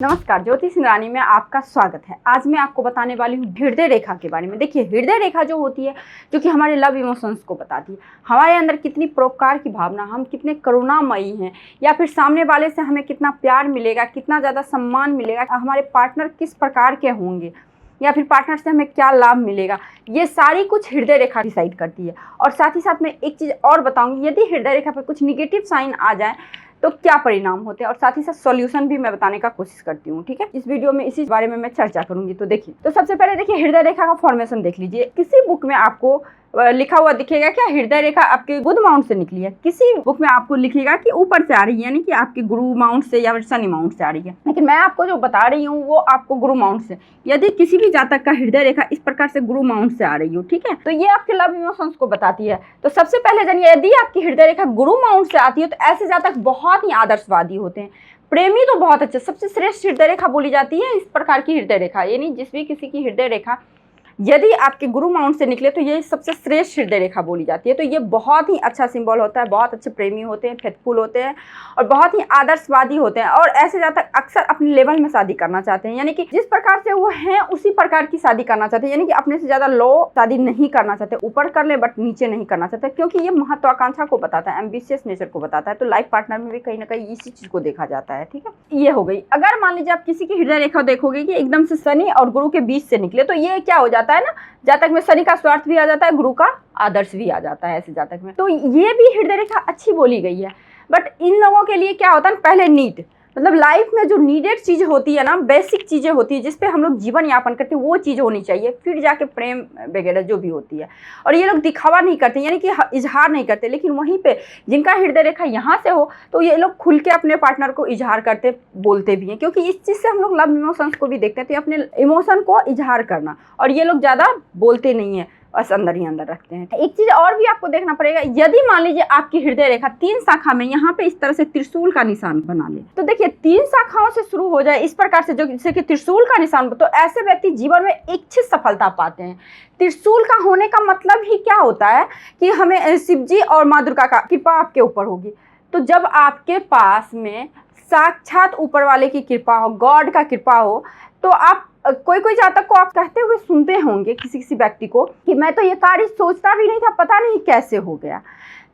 नमस्कार, ज्योति सिंगरानी में आपका स्वागत है। आज मैं आपको बताने वाली हूँ हृदय रेखा के बारे में। देखिए, हृदय रेखा जो होती है, जो कि हमारे लव इमोशंस को बताती है, हमारे अंदर कितनी परोपकार की भावना, हम कितने करुणामयी हैं, या फिर सामने वाले से हमें कितना प्यार मिलेगा, कितना ज़्यादा सम्मान मिलेगा, हमारे पार्टनर किस प्रकार के होंगे, या फिर पार्टनर से हमें क्या लाभ मिलेगा, ये सारी कुछ हृदय रेखा डिसाइड करती है। और साथ ही साथ मैं एक चीज़ और बताऊँगी, यदि हृदय रेखा पर कुछ निगेटिव साइन आ जाए तो क्या परिणाम होते हैं, और साथ ही साथ सॉल्यूशन भी मैं बताने का कोशिश करती हूँ। ठीक है, इस वीडियो में इसी बारे में मैं चर्चा करूंगी। तो देखिए, तो सबसे पहले देखिए हृदय रेखा का फॉर्मेशन देख लीजिए। किसी बुक में आपको लिखा हुआ दिखेगा क्या हृदय रेखा आपके बुध माउंट से निकली है, किसी बुक में आपको लिखेगा कि ऊपर से आ रही है, यानी कि आपके गुरु माउंट से या फिर शनि माउंट से आ रही है। लेकिन मैं आपको जो बता रही हूँ वो आपको गुरु माउंट से, यदि किसी भी जातक का हृदय रेखा इस प्रकार से गुरु माउंट से आ रही हो, ठीक है, तो ये आपके लव इमोशंस को बताती है। तो सबसे पहले जानिए, यदि आपकी हृदय रेखा गुरु माउंट से आती है तो ऐसे जातक बहुत ही आदर्शवादी होते हैं, प्रेमी तो बहुत अच्छे, सबसे श्रेष्ठ हृदय रेखा बोली जाती है इस प्रकार की हृदय रेखा, यानी जिस भी किसी की हृदय रेखा यदि आपके गुरु माउंट से निकले तो ये सबसे श्रेष्ठ हृदय रेखा बोली जाती है। तो ये बहुत ही अच्छा सिंबल होता है, बहुत अच्छे प्रेमी होते हैं, फेथफुल होते हैं और बहुत ही आदर्शवादी होते हैं। और ऐसे जातक अक्सर अपने लेवल में शादी करना चाहते हैं, यानी कि जिस प्रकार से वो हैं उसी प्रकार की शादी करना चाहते हैं, यानी कि अपने से ज़्यादा लो शादी नहीं करना चाहते, ऊपर कर ले बट नीचे नहीं करना चाहते, क्योंकि ये महत्वाकांक्षा को बताता है, एम्बिशियस नेचर को बताता है। तो लाइफ पार्टनर में भी कहीं ना कहीं इसी चीज़ को देखा जाता है। ठीक है, ये हो गई। अगर मान लीजिए आप किसी की हृदय रेखा देखोगे कि एकदम से शनि और गुरु के बीच से निकले, तो ये क्या हो जाता है ना, जातक में शनि का स्वार्थ भी आ जाता है, गुरु का आदर्श भी आ जाता है ऐसे जातक में। तो ये भी हृदय रेखा अच्छी बोली गई है। बट इन लोगों के लिए क्या होता है, पहले नीड, मतलब लाइफ में जो नीडेड चीज़ होती है ना, बेसिक चीज़ें होती है जिस पे हम लोग जीवन यापन करते हैं, वो चीज़ होनी चाहिए, फिर जाके प्रेम वगैरह जो भी होती है। और ये लोग दिखावा नहीं करते, यानी कि इजहार नहीं करते, लेकिन वहीं पे जिनका हृदय रेखा यहाँ से हो तो ये लोग खुल के अपने पार्टनर को इजहार करते, बोलते भी हैं, क्योंकि इस चीज़ से हम लोग लव इमोशंस को भी देखते हैं। तो अपने इमोशन को इजहार करना, और ये लोग ज़्यादा बोलते नहीं हैं, बस अंदर ही अंदर रखते हैं। एक चीज और भी आपको देखना पड़ेगा, यदि मान लीजिए आपकी हृदय रेखा 3 शाखा में यहाँ पे इस तरह से त्रिशूल का निशान बना ले, तो देखिए 3 शाखाओं से शुरू हो जाए इस प्रकार से, जो जैसे कि त्रिशूल का निशान, तो ऐसे व्यक्ति जीवन में इच्छित सफलता पाते हैं। त्रिशूल का होने का मतलब ही क्या होता है कि हमें शिव जी और माँ दुर्गा का कृपा आपके ऊपर होगी। तो जब आपके पास में साक्षात ऊपर वाले की कृपा हो, गॉड का कृपा हो, तो आप कोई जातक को आप कहते हुए सुनते होंगे किसी व्यक्ति को कि मैं तो ये कार्य सोचता भी नहीं था, पता नहीं कैसे हो गया।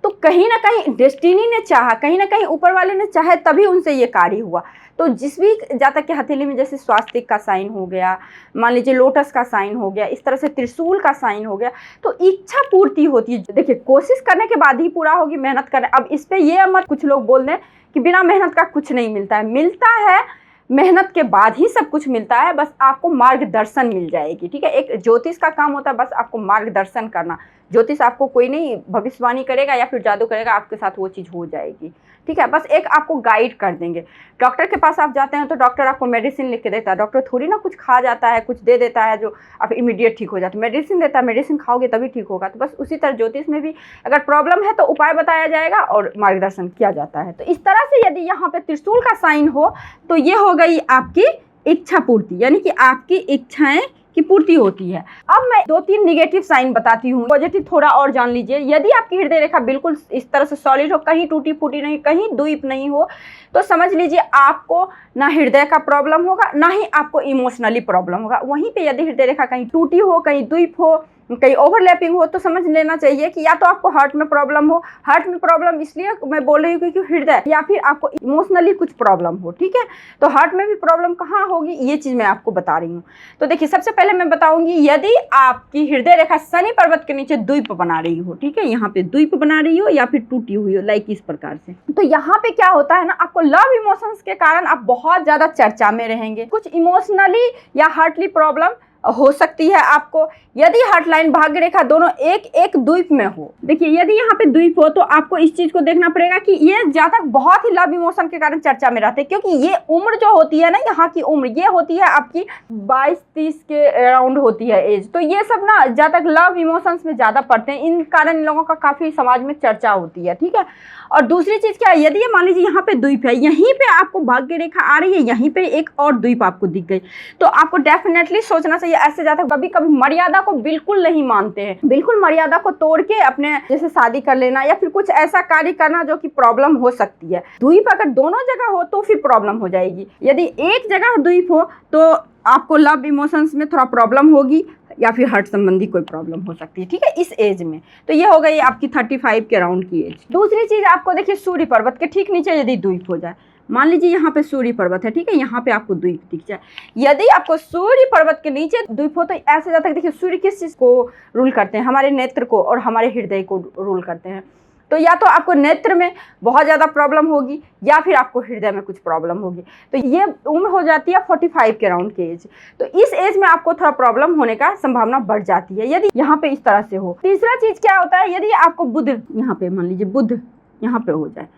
तो कहीं ना कहीं डेस्टिनी ने चाहा, कहीं ना कहीं ऊपर वाले ने चाहे, तभी उनसे ये कार्य हुआ। तो जिस भी जातक के हथेली में जैसे स्वास्तिक का साइन हो गया, मान लीजिए लोटस का साइन हो गया, इस तरह से त्रिशूल का साइन हो गया, तो इच्छा पूर्ति होती है। देखिए, कोशिश करने के बाद ही पूरा होगी, मेहनत करने। अब इस पे ये मत कुछ लोग बोल दें कि बिना मेहनत का कुछ नहीं मिलता है, मिलता है, मेहनत के बाद ही सब कुछ मिलता है, बस आपको मार्गदर्शन मिल जाएगी। ठीक है, एक ज्योतिष का काम होता है बस आपको मार्गदर्शन करना। ज्योतिष आपको कोई नहीं भविष्यवाणी करेगा या फिर जादू करेगा, आपके साथ वो चीज़ हो जाएगी। ठीक है, बस एक आपको गाइड कर देंगे। डॉक्टर के पास आप जाते हैं तो डॉक्टर आपको मेडिसिन लिख के देता है, डॉक्टर थोड़ी ना कुछ खा जाता है, कुछ दे देता है जो आप इमीडिएट ठीक हो जाते, मेडिसिन देता है, मेडिसिन खाओगे तभी ठीक होगा। तो बस उसी तरह ज्योतिष में भी अगर प्रॉब्लम है तो उपाय बताया जाएगा और मार्गदर्शन किया जाता है। तो इस तरह से यदि यहाँ पे त्रिशूल का साइन हो तो ये हो गई आपकी इच्छा पूर्ति, यानी कि आपकी इच्छाएं की पूर्ति होती है। अब मैं 2-3 निगेटिव साइन बताती हूँ, पॉजिटिव थोड़ा और जान लीजिए। यदि आपकी हृदय रेखा बिल्कुल इस तरह से सॉलिड हो, कहीं टूटी फूटी नहीं, कहीं द्वीप नहीं हो, तो समझ लीजिए आपको ना हृदय का प्रॉब्लम होगा, ना ही आपको इमोशनली प्रॉब्लम होगा। वहीं पे यदि हृदय रेखा कहीं टूटी हो, कहीं द्वीप हो, कहीं ओवरलैपिंग हो, तो समझ लेना चाहिए कि या तो आपको हार्ट में प्रॉब्लम हो। हार्ट में प्रॉब्लम इसलिए मैं बोल रही हूँ क्योंकि हृदय, या फिर आपको इमोशनली कुछ प्रॉब्लम हो। ठीक है, तो हार्ट में भी प्रॉब्लम कहाँ होगी, ये चीज़ मैं आपको बता रही हूँ। तो देखिए, सबसे पहले मैं बताऊंगी, यदि आपकी हृदय रेखा शनि पर्वत के नीचे द्वीप बना रही हो, ठीक है, यहाँ पे द्वीप बना रही हो या फिर टूटी हुई हो, लाइक इस प्रकार से, तो यहाँ पे क्या होता है ना, आपको लव इमोशंस के कारण आप बहुत ज्यादा चर्चा में रहेंगे। कुछ इमोशनली या हार्टली प्रॉब्लम हो सकती है आपको, यदि हार्ट लाइन भाग्य रेखा दोनों एक एक द्वीप में हो। देखिए, यदि यहाँ पे द्वीप हो तो आपको इस चीज को देखना पड़ेगा कि ये जातक बहुत ही लव इमोशन के कारण चर्चा में रहते हैं, क्योंकि ये उम्र जो होती है ना, यहाँ की उम्र ये होती है आपकी 22-30 के अराउंड होती है एज। तो ये सब ना जातक लव इमोशंस में ज्यादा पड़ते हैं, इन कारण इन लोगों का काफी समाज में चर्चा होती है। ठीक है, और दूसरी चीज क्या है, यदि ये मान लीजिए यहाँ पे द्वीप है, यहीं पे आपको भाग्य रेखा आ रही है, यहीं पे एक और द्वीप आपको दिख गई, तो आपको डेफिनेटली सोचना चाहिए ये ऐसे जातक कभी कभी मर्यादा को बिल्कुल नहीं मानते हैं, बिल्कुल मर्यादा को तोड़ के अपने जैसे शादी कर लेना या फिर कुछ ऐसा कार्य करना जो कि प्रॉब्लम हो सकती है। द्वीप अगर दोनों जगह हो तो फिर प्रॉब्लम हो जाएगी। यदि एक जगह द्वीप हो तो आपको लव इमोशंस में थोड़ा प्रॉब्लम होगी या फिर हार्ट संबंधी कोई प्रॉब्लम हो सकती है, ठीक है, इस एज में। तो ये हो गई आपकी 35 के अराउंड की एज। दूसरी चीज आपको देखिए, सूर्य पर्वत के ठीक नीचे यदि द्वीप हो जाए, मान लीजिए यहाँ पे सूर्य पर्वत है, ठीक है, यहाँ पे आपको द्वीप दिख जाए, यदि आपको सूर्य पर्वत के नीचे द्वीप हो तो ऐसे जाता है। देखिए सूर्य किस चीज को रूल करते हैं, हमारे नेत्र को और हमारे हृदय को रूल करते हैं। तो या तो आपको नेत्र में बहुत ज़्यादा प्रॉब्लम होगी या फिर आपको हृदय में कुछ प्रॉब्लम होगी। तो ये उम्र हो जाती है 45 के अराउंड के एज। तो इस एज में आपको थोड़ा प्रॉब्लम होने का संभावना बढ़ जाती है यदि यहाँ पे इस तरह से हो। तीसरा चीज क्या होता है, यदि आपको बुध यहाँ पे, मान लीजिए बुध यहाँ पे हो जाए,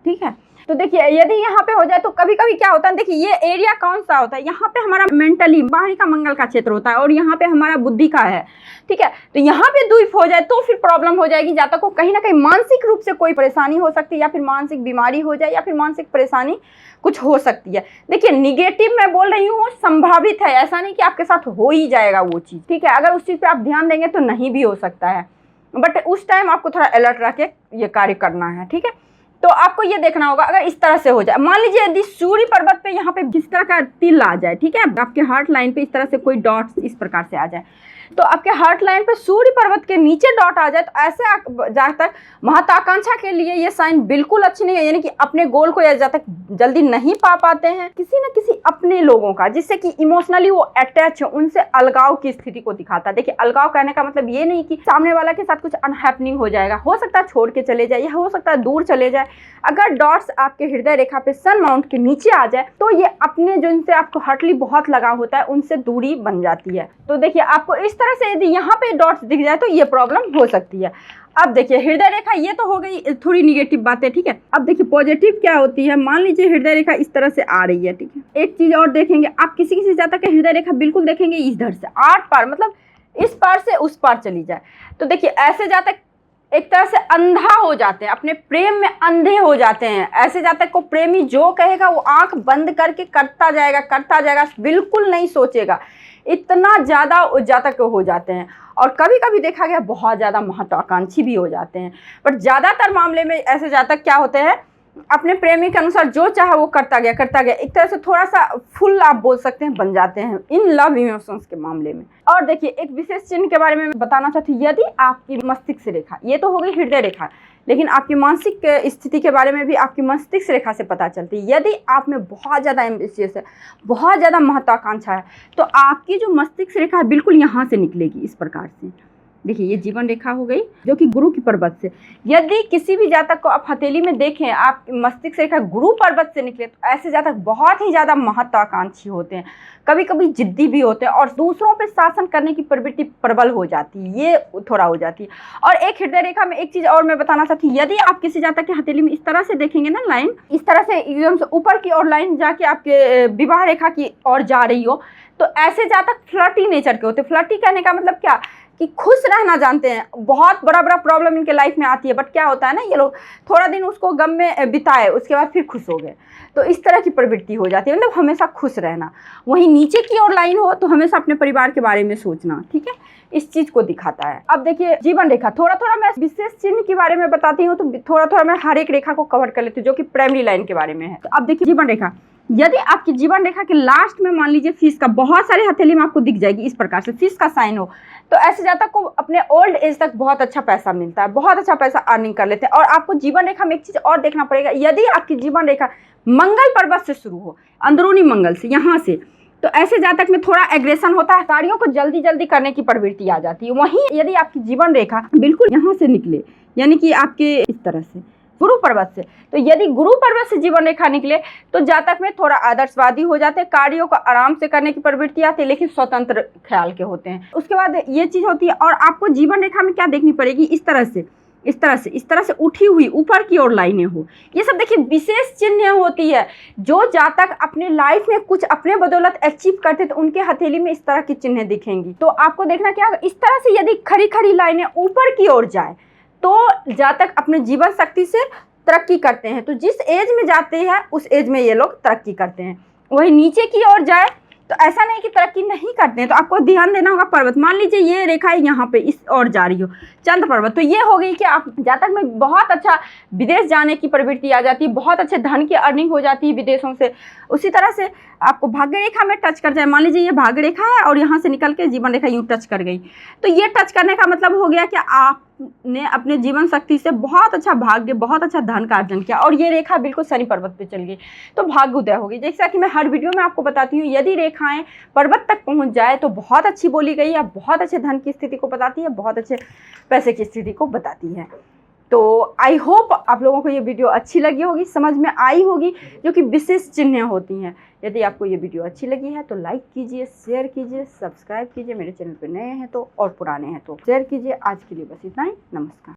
ठीक है, तो देखिए यदि यहाँ पे हो जाए तो कभी कभी क्या होता है, देखिए ये एरिया कौन सा होता है, यहाँ पे हमारा मेंटली बाहरी का मंगल का क्षेत्र होता है और यहाँ पे हमारा बुद्धि का है, ठीक है। तो यहाँ पे द्वीप हो जाए तो फिर प्रॉब्लम हो जाएगी, जातक को कहीं ना कहीं मानसिक रूप से कोई परेशानी हो सकती है या फिर मानसिक बीमारी हो जाए या फिर मानसिक परेशानी कुछ हो सकती है। देखिए निगेटिव मैं बोल रही हूँ, संभावित है, ऐसा नहीं कि आपके साथ हो ही जाएगा वो चीज़, ठीक है। अगर उस चीज़ पे आप ध्यान देंगे तो नहीं भी हो सकता है, बट उस टाइम आपको थोड़ा अलर्ट रह के ये कार्य करना है, ठीक है। तो आपको ये देखना होगा, अगर इस तरह से हो जाए, मान लीजिए यदि सूर्य पर्वत पे यहाँ पे जिस तरह का तिल आ जाए, ठीक है, आपके हार्ट लाइन पे इस तरह से कोई डॉट्स इस प्रकार से आ जाए, तो आपके हार्ट लाइन पे सूर्य पर्वत के नीचे डॉट आ जाए, तो ऐसे जहाँ तक महत्वाकांक्षा के लिए ये साइन बिल्कुल अच्छी नहीं है, यानी कि अपने गोल को जहाँ तक जल्दी नहीं पा पाते हैं, किसी न किसी अपने लोगों का जिससे कि इमोशनली वो अटैच है, उनसे अलगाव की स्थिति को दिखाता है। देखिए अलगाव कहने का मतलब ये नहीं कि सामने वाला के साथ कुछ अनहैपनिंग हो जाएगा, हो सकता है छोड़ के चले जाए या हो सकता है दूर चले जाए। अगर डॉट्स आपके हृदय रेखा पे सन माउंट के नीचे आ जाए तो ये अपने जिनसे आपको हार्टली बहुत लगाव होता है उनसे दूरी बन जाती है। तो देखिए आपको इस तरह से यदि यहाँ पे डॉट्स दिख जाए तो ये प्रॉब्लम हो सकती है। अब देखिए हृदय रेखा, ये तो हो गई थोड़ी निगेटिव बातें, ठीक है। अब देखिए पॉजिटिव क्या होती है, मान लीजिए हृदय रेखा इस तरह से आ रही है, ठीक है। एक चीज और देखेंगे, आप किसी किसी जातक के हृदय रेखा बिल्कुल देखेंगे इधर से 8 पार, मतलब इस पार से उस पार चली जाए, तो देखिए ऐसे जातक एक तरह से अंधा हो जाते हैं, अपने प्रेम में अंधे हो जाते हैं। ऐसे जातक को प्रेमी जो कहेगा वो आंख बंद करके करता जाएगा, बिल्कुल नहीं सोचेगा, इतना ज़्यादा जातक हो जाते हैं। और कभी कभी देखा गया बहुत ज़्यादा महत्वाकांक्षी भी हो जाते हैं, बट ज़्यादातर मामले में ऐसे जातक क्या होते हैं, अपने प्रेमी के अनुसार जो चाहे वो करता गया, एक तरह से थोड़ा सा फुल आप बोल सकते हैं बन जाते हैं इन लव इमोशंस के मामले में। और देखिए एक विशेष चिन्ह के बारे में बताना चाहती हूँ, यदि आपकी मस्तिष्क रेखा, ये तो हो गई हृदय रेखा, लेकिन आपकी मानसिक स्थिति के बारे में भी आपकी मस्तिष्क रेखा से पता चलती है। यदि आप में बहुत ज़्यादा एम्बिशियस है, बहुत ज़्यादा महत्वाकांक्षा है, तो आपकी जो मस्तिष्क रेखा है बिल्कुल यहाँ से निकलेगी इस प्रकार से। देखिए ये जीवन रेखा हो गई जो कि गुरु की पर्वत से। यदि किसी भी जातक को आप हथेली में देखें, आप मस्तिष्क रेखा गुरु पर्वत से निकले, तो ऐसे जातक बहुत ही ज़्यादा महत्वाकांक्षी होते हैं, कभी कभी जिद्दी भी होते हैं और दूसरों पे शासन करने की प्रवृत्ति प्रबल हो जाती है, ये थोड़ा हो जाती है। और एक हृदय रेखा में एक चीज़ और मैं बताना चाहती हूँ, यदि आप किसी जातक के हथेली में इस तरह से देखेंगे ना, लाइन इस तरह से एकदम से ऊपर की ओर लाइन जाके आपके विवाह रेखा की ओर जा रही हो, तो ऐसे जातक फ्लर्टी नेचर के होते हैं। फ्लर्टी कहने का मतलब क्या कि खुश रहना जानते हैं। बहुत बड़ा प्रॉब्लम इनके लाइफ में आती है, बट क्या होता है ना, ये लोग थोड़ा दिन उसको गम में बिताए, उसके बाद फिर खुश हो गए, तो इस तरह की प्रवृत्ति हो जाती है, मतलब हमेशा खुश रहना। वहीं नीचे की ओर लाइन हो तो हमेशा अपने परिवार के बारे में सोचना, ठीक है, इस चीज को दिखाता है। अब देखिए जीवन रेखा, थोड़ा मैं विशेष चिन्ह के बारे में बताती हूँ, तो थोड़ा मैं हर एक रेखा को कवर कर लेती हूँ जो कि प्राइमरी लाइन के बारे में है। तो अब देखिए जीवन रेखा, यदि आपकी जीवन रेखा के लास्ट में मान लीजिए फिश का, बहुत सारे हथेली में आपको दिख जाएगी इस प्रकार से फिश का साइन हो, तो ऐसे जातक को अपने ओल्ड एज तक बहुत अच्छा पैसा मिलता है, बहुत अच्छा पैसा अर्निंग कर लेते हैं। और आपको जीवन रेखा में एक चीज और देखना पड़ेगा, यदि आपकी जीवन रेखा मंगल पर्वत से शुरू हो, अंदरूनी मंगल से, यहाँ से, तो ऐसे जातक में थोड़ा एग्रेशन होता है, कार्यों को जल्दी करने की प्रवृत्ति आ जाती है। वहीं यदि आपकी जीवन रेखा बिल्कुल यहाँ से निकले, यानी कि आपके इस तरह से गुरु पर्वत से, तो यदि गुरु पर्वत से जीवन रेखा निकले तो जातक में थोड़ा आदर्शवादी हो जाते हैं, कार्यों को आराम से करने की प्रवृत्ति आती है, लेकिन स्वतंत्र ख्याल के होते हैं। उसके बाद ये चीज़ होती है। और आपको जीवन रेखा में क्या देखनी पड़ेगी, इस तरह से उठी हुई ऊपर की ओर लाइनें हो। ये सब देखिए विशेष चिन्ह होती है। जो जातक अपने लाइफ में कुछ अपने बदौलत अचीव करते तो उनके हथेली में इस तरह की चिन्ह दिखेंगी। तो आपको देखना क्या, इस तरह से यदि खड़ी लाइनें ऊपर की ओर जाए तो जातक अपने जीवन शक्ति से तरक्की करते हैं। तो जिस एज में जाते हैं उस एज में ये लोग तरक्की करते हैं। वही नीचे की ओर जाए तो ऐसा नहीं कि तरक्की नहीं करते हैं, तो आपको ध्यान देना होगा। पर्वत, मान लीजिए ये रेखा है यहाँ पे इस और जा रही हो, चंद्र पर्वत, तो ये हो गई कि आप जातक में बहुत अच्छा विदेश जाने की प्रवृत्ति आ जाती है, बहुत अच्छे धन की अर्निंग हो जाती है विदेशों से। उसी तरह से आपको भाग्य रेखा में टच कर जाए, मान लीजिए ये भाग्य रेखा है और यहाँ से निकल के जीवन रेखा यूँ टच कर गई, तो ये टच करने का मतलब हो गया कि आपने अपने जीवन शक्ति से बहुत अच्छा भाग्य, बहुत अच्छा धन का अर्जन किया, और ये रेखा बिल्कुल शनि पर्वत पे चल गई, तो भाग्य उदय होगी। जैसा कि मैं हर वीडियो में आपको बताती हूँ, यदि रेखाएं पर्वत तक पहुँच जाए तो बहुत अच्छी बोली गई है, बहुत अच्छे धन की स्थिति को बताती है, बहुत अच्छे पैसे की स्थिति को बताती है। तो आई होप आप लोगों को ये वीडियो अच्छी लगी होगी, समझ में आई होगी, जो कि विशेष चिन्ह होती हैं। यदि आपको ये वीडियो अच्छी लगी है तो लाइक कीजिए, शेयर कीजिए, सब्सक्राइब कीजिए, मेरे चैनल पे नए हैं तो, और पुराने हैं तो शेयर कीजिए। आज के लिए बस इतना ही, नमस्कार।